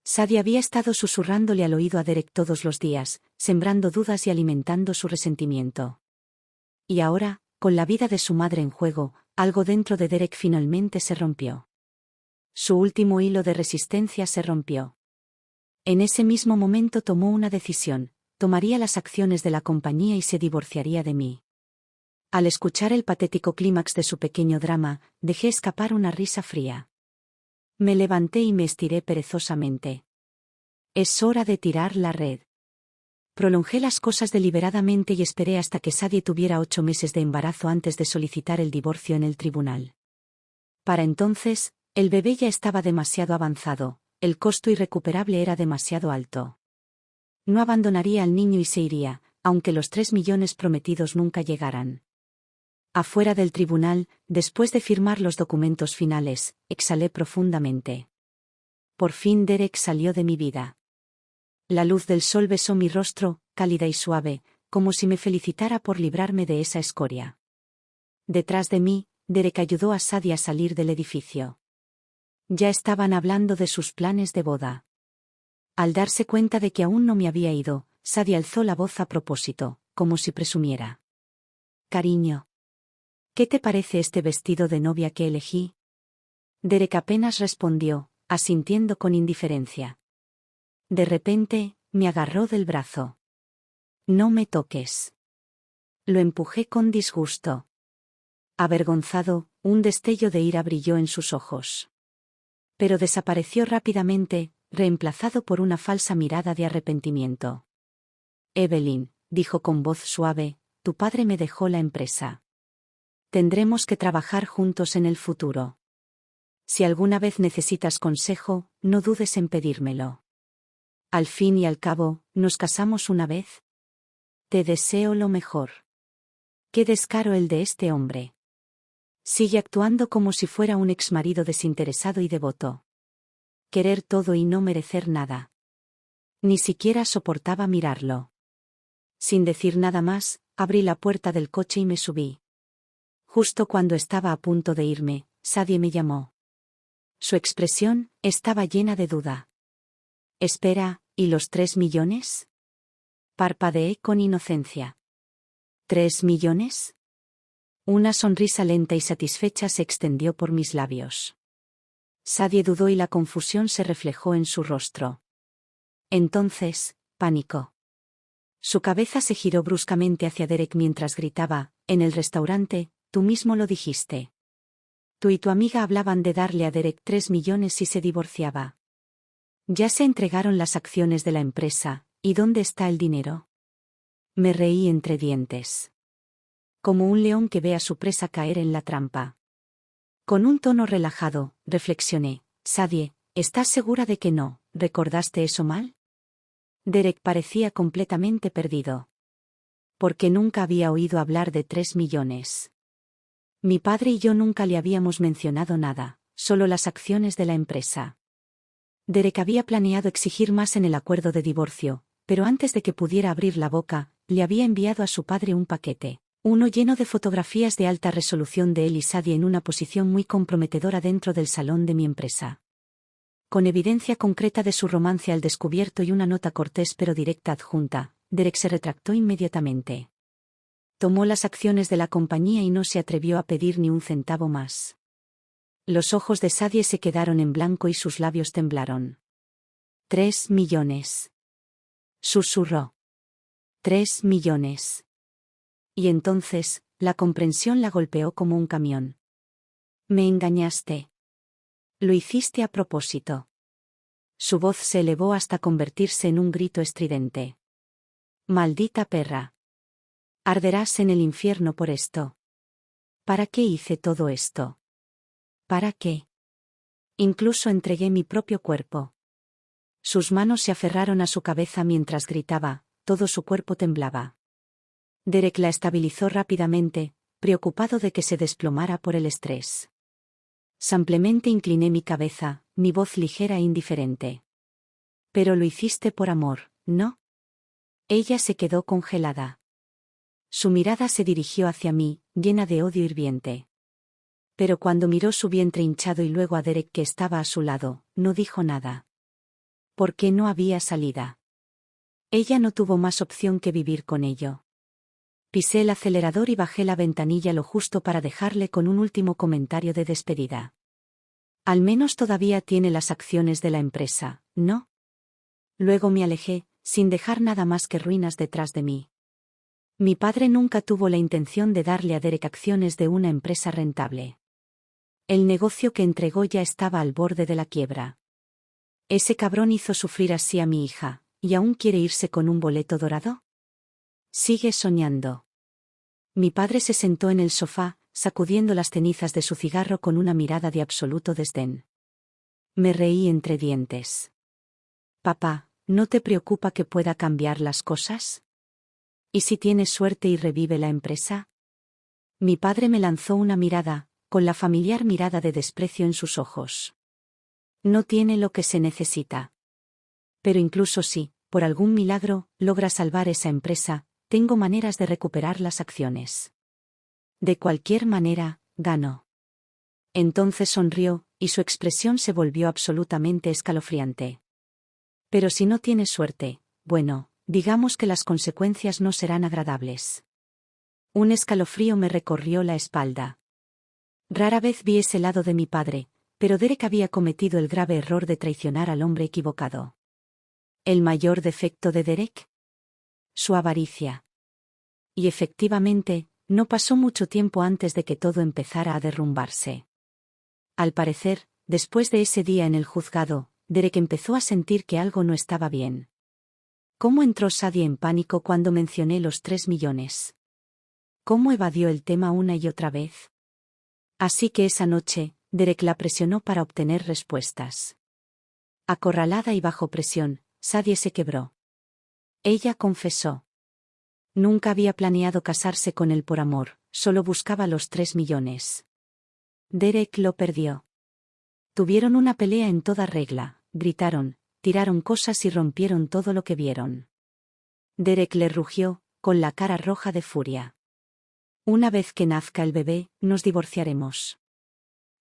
Sadie había estado susurrándole al oído a Derek todos los días, sembrando dudas y alimentando su resentimiento. Y ahora, con la vida de su madre en juego, algo dentro de Derek finalmente se rompió. Su último hilo de resistencia se rompió. En ese mismo momento tomó una decisión: tomaría las acciones de la compañía y se divorciaría de mí. Al escuchar el patético clímax de su pequeño drama, dejé escapar una risa fría. Me levanté y me estiré perezosamente. Es hora de tirar la red. Prolongé las cosas deliberadamente y esperé hasta que Sadie tuviera 8 meses de embarazo antes de solicitar el divorcio en el tribunal. Para entonces, el bebé ya estaba demasiado avanzado, el costo irrecuperable era demasiado alto. No abandonaría al niño y se iría, aunque los 3 millones prometidos nunca llegaran. Afuera del tribunal, después de firmar los documentos finales, exhalé profundamente. Por fin Derek salió de mi vida. La luz del sol besó mi rostro, cálida y suave, como si me felicitara por librarme de esa escoria. Detrás de mí, Derek ayudó a Sadie a salir del edificio. Ya estaban hablando de sus planes de boda. Al darse cuenta de que aún no me había ido, Sadie alzó la voz a propósito, como si presumiera. Cariño. ¿Qué te parece este vestido de novia que elegí? Derek apenas respondió, asintiendo con indiferencia. De repente, me agarró del brazo. No me toques. Lo empujé con disgusto. Avergonzado, un destello de ira brilló en sus ojos. Pero desapareció rápidamente, reemplazado por una falsa mirada de arrepentimiento. Evelyn, dijo con voz suave, tu padre me dejó la empresa. Tendremos que trabajar juntos en el futuro. Si alguna vez necesitas consejo, no dudes en pedírmelo. Al fin y al cabo, ¿nos casamos una vez? Te deseo lo mejor. Qué descaro el de este hombre. Sigue actuando como si fuera un exmarido desinteresado y devoto. Querer todo y no merecer nada. Ni siquiera soportaba mirarlo. Sin decir nada más, abrí la puerta del coche y me subí. Justo cuando estaba a punto de irme, Sadie me llamó. Su expresión estaba llena de duda. Espera, ¿y los 3 millones? Parpadeé con inocencia. ¿3 millones? Una sonrisa lenta y satisfecha se extendió por mis labios. Sadie dudó y la confusión se reflejó en su rostro. Entonces, pánico. Su cabeza se giró bruscamente hacia Derek mientras gritaba, en el restaurante, tú mismo lo dijiste. Tú y tu amiga hablaban de darle a Derek 3 millones si se divorciaba. Ya se entregaron las acciones de la empresa, ¿y dónde está el dinero? Me reí entre dientes. Como un león que ve a su presa caer en la trampa. Con un tono relajado, reflexioné: Sadie, ¿estás segura de que no recordaste eso mal? Derek parecía completamente perdido. Porque nunca había oído hablar de 3 millones. Mi padre y yo nunca le habíamos mencionado nada, solo las acciones de la empresa. Derek había planeado exigir más en el acuerdo de divorcio, pero antes de que pudiera abrir la boca, le había enviado a su padre un paquete. Uno lleno de fotografías de alta resolución de él y Sadie en una posición muy comprometedora dentro del salón de mi empresa. Con evidencia concreta de su romance al descubierto y una nota cortés pero directa adjunta, Derek se retractó inmediatamente. Tomó las acciones de la compañía y no se atrevió a pedir ni un centavo más. Los ojos de Sadie se quedaron en blanco y sus labios temblaron. 3 millones. Susurró. 3 millones. Y entonces, la comprensión la golpeó como un camión. Me engañaste. Lo hiciste a propósito. Su voz se elevó hasta convertirse en un grito estridente. Maldita perra. Arderás en el infierno por esto. ¿Para qué hice todo esto? ¿Para qué? Incluso entregué mi propio cuerpo. Sus manos se aferraron a su cabeza mientras gritaba, todo su cuerpo temblaba. Derek la estabilizó rápidamente, preocupado de que se desplomara por el estrés. Simplemente incliné mi cabeza, mi voz ligera e indiferente. Pero lo hiciste por amor, ¿no? Ella se quedó congelada. Su mirada se dirigió hacia mí, llena de odio hirviente. Pero cuando miró su vientre hinchado y luego a Derek que estaba a su lado, no dijo nada. ¿Por qué no había salida? Ella no tuvo más opción que vivir con ello. Pisé el acelerador y bajé la ventanilla lo justo para dejarle con un último comentario de despedida. Al menos todavía tiene las acciones de la empresa, ¿no? Luego me alejé, sin dejar nada más que ruinas detrás de mí. Mi padre nunca tuvo la intención de darle a Derek acciones de una empresa rentable. El negocio que entregó ya estaba al borde de la quiebra. Ese cabrón hizo sufrir así a mi hija, ¿y aún quiere irse con un boleto dorado? Sigue soñando. Mi padre se sentó en el sofá, sacudiendo las cenizas de su cigarro con una mirada de absoluto desdén. Me reí entre dientes. Papá, ¿no te preocupa que pueda cambiar las cosas? ¿Y si tienes suerte y revive la empresa? Mi padre me lanzó una mirada, con la familiar mirada de desprecio en sus ojos. No tiene lo que se necesita. Pero incluso si, por algún milagro, logra salvar esa empresa, tengo maneras de recuperar las acciones. De cualquier manera, ganó. Entonces sonrió, y su expresión se volvió absolutamente escalofriante. Pero si no tienes suerte, bueno, digamos que las consecuencias no serán agradables. Un escalofrío me recorrió la espalda. Rara vez vi ese lado de mi padre, pero Derek había cometido el grave error de traicionar al hombre equivocado. ¿El mayor defecto de Derek? Su avaricia. Y efectivamente, no pasó mucho tiempo antes de que todo empezara a derrumbarse. Al parecer, después de ese día en el juzgado, Derek empezó a sentir que algo no estaba bien. ¿Cómo entró Sadie en pánico cuando mencioné los 3 millones? ¿Cómo evadió el tema una y otra vez? Así que esa noche, Derek la presionó para obtener respuestas. Acorralada y bajo presión, Sadie se quebró. Ella confesó. Nunca había planeado casarse con él por amor, solo buscaba los 3 millones. Derek lo perdió. Tuvieron una pelea en toda regla, gritaron, tiraron cosas y rompieron todo lo que vieron. Derek le rugió, con la cara roja de furia. Una vez que nazca el bebé, nos divorciaremos.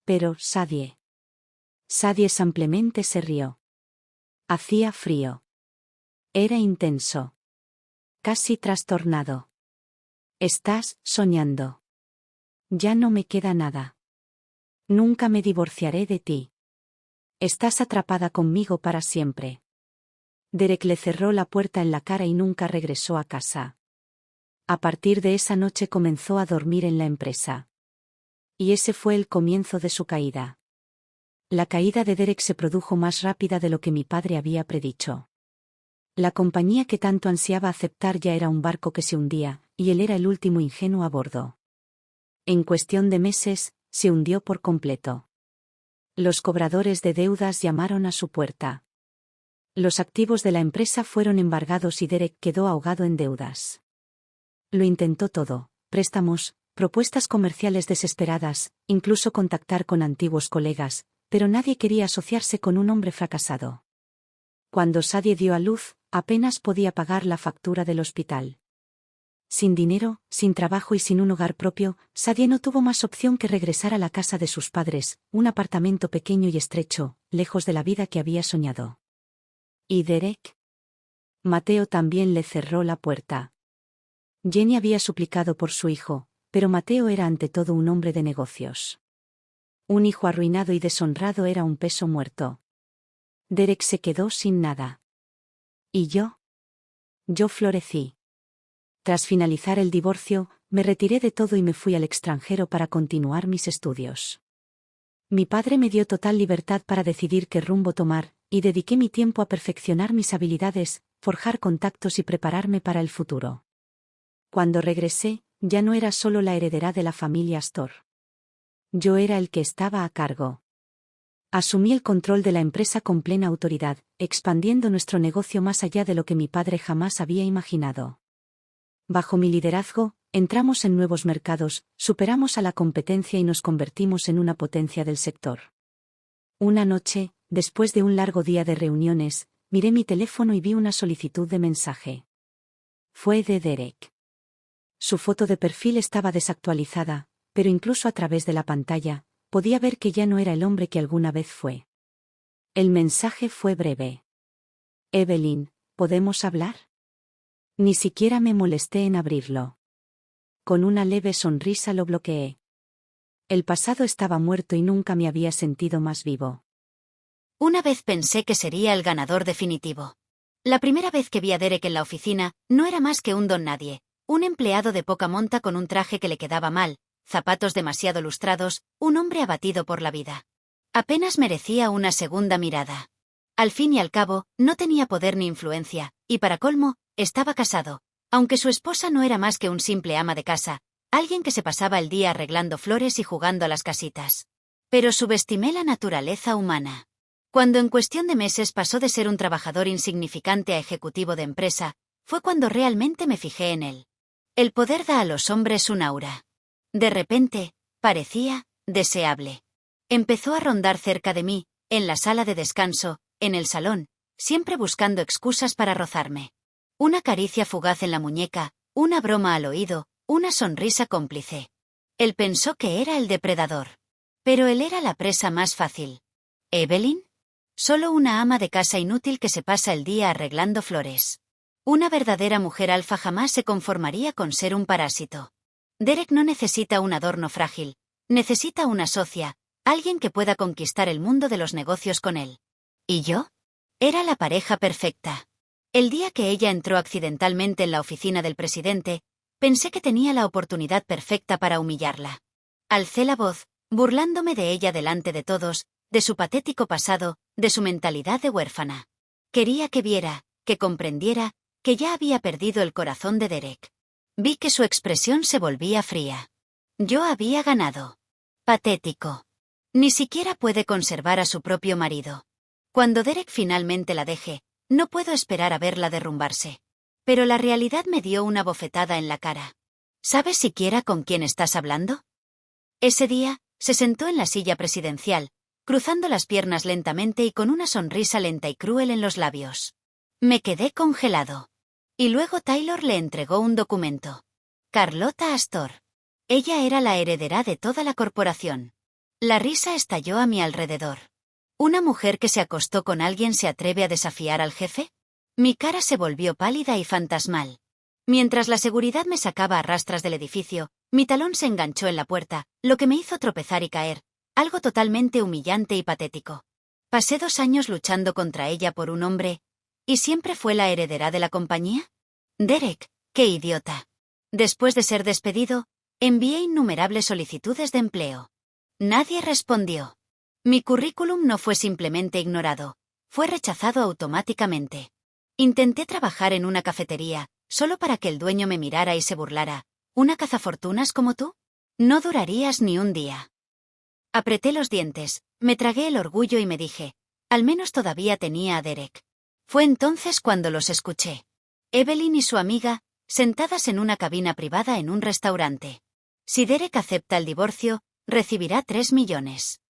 Pero, Sadie. Sadie simplemente se rió. Hacía frío. Era intenso. Casi trastornado. Estás soñando. Ya no me queda nada. Nunca me divorciaré de ti. Estás atrapada conmigo para siempre. Derek le cerró la puerta en la cara y nunca regresó a casa. A partir de esa noche comenzó a dormir en la empresa. Y ese fue el comienzo de su caída. La caída de Derek se produjo más rápida de lo que mi padre había predicho. La compañía que tanto ansiaba aceptar ya era un barco que se hundía, y él era el último ingenuo a bordo. En cuestión de meses, se hundió por completo. Los cobradores de deudas llamaron a su puerta. Los activos de la empresa fueron embargados y Derek quedó ahogado en deudas. Lo intentó todo: préstamos, propuestas comerciales desesperadas, incluso contactar con antiguos colegas, pero nadie quería asociarse con un hombre fracasado. Cuando Sadie dio a luz, apenas podía pagar la factura del hospital. Sin dinero, sin trabajo y sin un hogar propio, Sadie no tuvo más opción que regresar a la casa de sus padres, un apartamento pequeño y estrecho, lejos de la vida que había soñado. ¿Y Derek? Mateo también le cerró la puerta. Jenny había suplicado por su hijo, pero Mateo era ante todo un hombre de negocios. Un hijo arruinado y deshonrado era un peso muerto. Derek se quedó sin nada. ¿Y yo? Yo florecí. Tras finalizar el divorcio, me retiré de todo y me fui al extranjero para continuar mis estudios. Mi padre me dio total libertad para decidir qué rumbo tomar, y dediqué mi tiempo a perfeccionar mis habilidades, forjar contactos y prepararme para el futuro. Cuando regresé, ya no era solo la heredera de la familia Astor. Yo era el que estaba a cargo. Asumí el control de la empresa con plena autoridad, expandiendo nuestro negocio más allá de lo que mi padre jamás había imaginado. Bajo mi liderazgo, entramos en nuevos mercados, superamos a la competencia y nos convertimos en una potencia del sector. Una noche, después de un largo día de reuniones, miré mi teléfono y vi una solicitud de mensaje. Fue de Derek. Su foto de perfil estaba desactualizada, pero incluso a través de la pantalla, podía ver que ya no era el hombre que alguna vez fue. El mensaje fue breve. Evelyn, ¿podemos hablar? Ni siquiera me molesté en abrirlo. Con una leve sonrisa lo bloqueé. El pasado estaba muerto y nunca me había sentido más vivo. Una vez pensé que sería el ganador definitivo. La primera vez que vi a Derek en la oficina, no era más que un don nadie, un empleado de poca monta con un traje que le quedaba mal, zapatos demasiado lustrados, un hombre abatido por la vida. Apenas merecía una segunda mirada. Al fin y al cabo, no tenía poder ni influencia, y para colmo, estaba casado, aunque su esposa no era más que un simple ama de casa, alguien que se pasaba el día arreglando flores y jugando a las casitas. Pero subestimé la naturaleza humana. Cuando en cuestión de meses pasó de ser un trabajador insignificante a ejecutivo de empresa, fue cuando realmente me fijé en él. El poder da a los hombres un aura. De repente, parecía deseable. Empezó a rondar cerca de mí, en la sala de descanso, en el salón, siempre buscando excusas para rozarme. Una caricia fugaz en la muñeca, una broma al oído, una sonrisa cómplice. Él pensó que era el depredador. Pero él era la presa más fácil. ¿Evelyn? Solo una ama de casa inútil que se pasa el día arreglando flores. Una verdadera mujer alfa jamás se conformaría con ser un parásito. Derek no necesita un adorno frágil, necesita una socia, alguien que pueda conquistar el mundo de los negocios con él. ¿Y yo? Era la pareja perfecta. El día que ella entró accidentalmente en la oficina del presidente, pensé que tenía la oportunidad perfecta para humillarla. Alcé la voz, burlándome de ella delante de todos, de su patético pasado, de su mentalidad de huérfana. Quería que viera, que comprendiera, que ya había perdido el corazón de Derek. Vi que su expresión se volvía fría. Yo había ganado. Patético. Ni siquiera puede conservar a su propio marido. Cuando Derek finalmente la deje, no puedo esperar a verla derrumbarse. Pero la realidad me dio una bofetada en la cara. ¿Sabes siquiera con quién estás hablando? Ese día, se sentó en la silla presidencial, cruzando las piernas lentamente y con una sonrisa lenta y cruel en los labios. Me quedé congelado. Y luego Taylor le entregó un documento. Carlota Astor. Ella era la heredera de toda la corporación. La risa estalló a mi alrededor. ¿Una mujer que se acostó con alguien se atreve a desafiar al jefe? Mi cara se volvió pálida y fantasmal. Mientras la seguridad me sacaba a rastras del edificio, mi talón se enganchó en la puerta, lo que me hizo tropezar y caer, algo totalmente humillante y patético. Pasé 2 años luchando contra ella por un hombre, ¿y siempre fue la heredera de la compañía? Derek, qué idiota. Después de ser despedido, envié innumerables solicitudes de empleo. Nadie respondió. Mi currículum no fue simplemente ignorado, fue rechazado automáticamente. Intenté trabajar en una cafetería, solo para que el dueño me mirara y se burlara. ¿Una cazafortunas como tú? No durarías ni un día. Apreté los dientes, me tragué el orgullo y me dije, al menos todavía tenía a Derek. Fue entonces cuando los escuché. Evelyn y su amiga, sentadas en una cabina privada en un restaurante. Si Derek acepta el divorcio, recibirá 3 millones.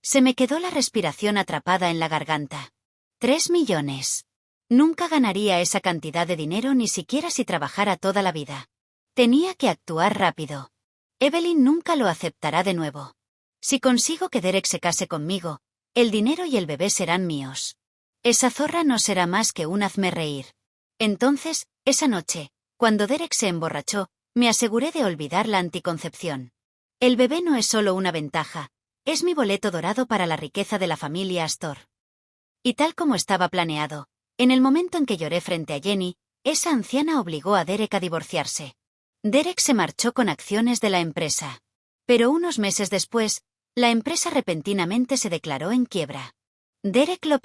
Se me quedó la respiración atrapada en la garganta. 3 millones. Nunca ganaría esa cantidad de dinero ni siquiera si trabajara toda la vida. Tenía que actuar rápido. Evelyn nunca lo aceptará de nuevo. Si consigo que Derek se case conmigo, el dinero y el bebé serán míos. Esa zorra no será más que un hazmerreír. Entonces, esa noche, cuando Derek se emborrachó, me aseguré de olvidar la anticoncepción. El bebé no es solo una ventaja, es mi boleto dorado para la riqueza de la familia Astor. Y tal como estaba planeado, en el momento en que lloré frente a Jenny, esa anciana obligó a Derek a divorciarse. Derek se marchó con acciones de la empresa. Pero unos meses después, la empresa repentinamente se declaró en quiebra. Derek lo